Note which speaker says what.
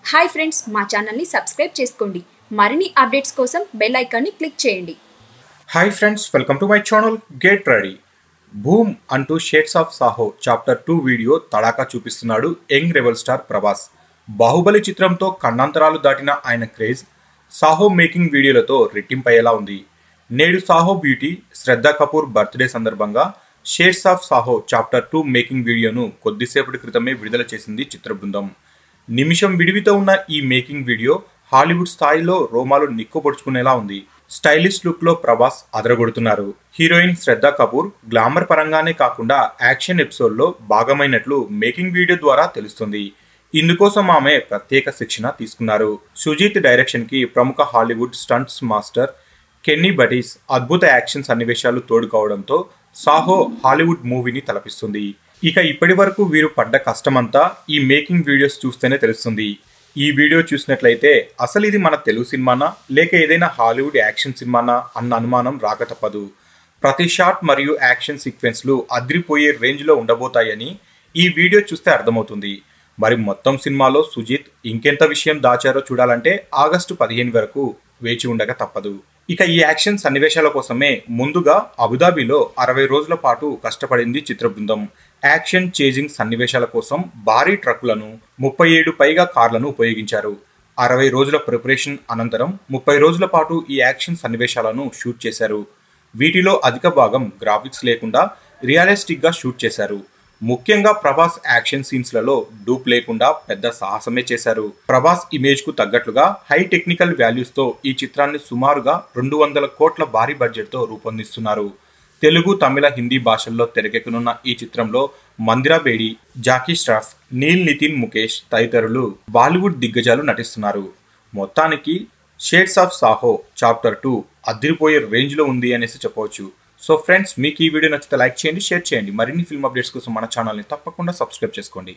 Speaker 1: Hi friends, మా ఛానల్ని subscribe చేసుకోండి. మరిన్ని అప్డేట్స్ కోసం బెల్ ఐకాన్ని క్లిక్ చేయండి.
Speaker 2: Hi friends, welcome to my channel. Get ready. Boom అంటూ shades of Saaho chapter 2 video తడాకా చూపిస్తున్నాడు young rebel star Prabhas. Baahubali చిత్రంతో కన్నాంతరాలు దాటిన ఆయన క్రేజ్ సాహో మేకింగ్ వీడియోలతో రెట్టింపయ్యేలా ఉంది. నేడు సాహో బ్యూటీ శ్రద్ధా కపూర్ బర్త్డే సందర్భంగా shades of Saaho chapter 2 making వీడియోను కొద్దిసేపటి క్రితమే విడుదల చేసింది చిత్ర బృందం. నిమిషం విడివితో ఉన్న ఈ మేకింగ్ వీడియో హాలీవుడ్ స్థాయిలో రోమాలు నిక్కుపొడుచుకునేలా ఉంది. స్టైలిష్ లుక్ లో ప్రభాస్ అదరగొడుతున్నారు. హీరోయిన్ శ్రద్ధా కపూర్ గ్లామర్ పరంగానే కాకుండా యాక్షన్ ఎపిసోడ్ లో భాగమైనట్లు మేకింగ్ వీడియో ద్వారా తెలుస్తుంది. ఇందుకోసం ఆమె ప్రత్యేక శిక్షణ తీసుకున్నారు. సుజీత్ డైరెక్షన్ కి ప్రముఖ హాలీవుడ్ స్టంట్స్ మాస్టర్ కెన్నీ బటీస్ అద్భుత యాక్షన్ సన్నివేశాలు తోడు కావడంతో సాహో హాలీవుడ్ మూవీని తలపిస్తుంది. ఇక ఇప్పటి వరకు వీరు పడ్డ కష్టమంతా ఈ మేకింగ్ వీడియోస్ చూస్తేనే తెలుస్తుంది. ఈ వీడియో చూసినట్లయితే అసలు ఇది మన తెలుగు సినిమానా లేక ఏదైనా హాలీవుడ్ యాక్షన్ సినిమానా అన్న అనుమానం రాక తప్పదు. ప్రతి షాట్ మరియు యాక్షన్ సీక్వెన్స్లు అదిరిపోయే రేంజ్లో ఉండబోతాయని ఈ వీడియో చూస్తే అర్థమవుతుంది. మరి మొత్తం సినిమాలో సుజిత్ ఇంకెంత విషయం దాచారో చూడాలంటే ఆగస్టు 15 వరకు వేచి ఉండక తప్పదు. ఇక ఈ యాక్షన్ సన్నివేశాల కోసమే ముందుగా అబుదాబిలో 60 రోజుల పాటు కష్టపడింది చిత్ర బృందం. యాక్షన్ చేజింగ్ సన్నివేశాల కోసం భారీ ట్రక్కులను 37 పైగా కార్లను ఉపయోగించారు. 60 రోజుల ప్రిపరేషన్ అనంతరం 30 రోజుల పాటు ఈ యాక్షన్ సన్నివేశాలను షూట్ చేశారు. వీటిలో అధిక భాగం గ్రాఫిక్స్ లేకుండా రియలిస్టిక్ గా షూట్ చేశారు. ముఖ్యంగా ప్రభాస్ యాక్షన్ సీన్స్ లలో డూప్ లేకుండా పెద్ద సాహసమే చేశారు. ప్రభాస్ ఇమేజ్ కు తగ్గట్లుగా హై టెక్నికల్ వాల్యూస్ తో ఈ చిత్రాన్ని సుమారుగా 200 కోట్ల భారీ బడ్జెట్ తో రూపొందిస్తున్నారు. తెలుగు, తమిళ, హిందీ భాషల్లో తెరకెక్కనున్న ఈ చిత్రంలో మందిరా బేడి, జాకీ ష్రాఫ్, నీల్ నితిన్ ముఖేష్ తదితరులు బాలీవుడ్ దిగ్గజాలు నటిస్తున్నారు. మొత్తానికి షేడ్స్ ఆఫ్ సాహో చాప్టర్ 2 అదిరిపోయే రేంజ్ లో ఉంది అనేసి చెప్పవచ్చు. సో ఫ్రెండ్స్, మీకు ఈ వీడియో నచ్చితే లైక్ చేయండి, షేర్ చేయండి. మరిన్ని ఫిల్మ్ అప్డేట్స్ కోసం మన ఛానల్ని తప్పకుండా సబ్స్క్రైబ్ చేసుకోండి.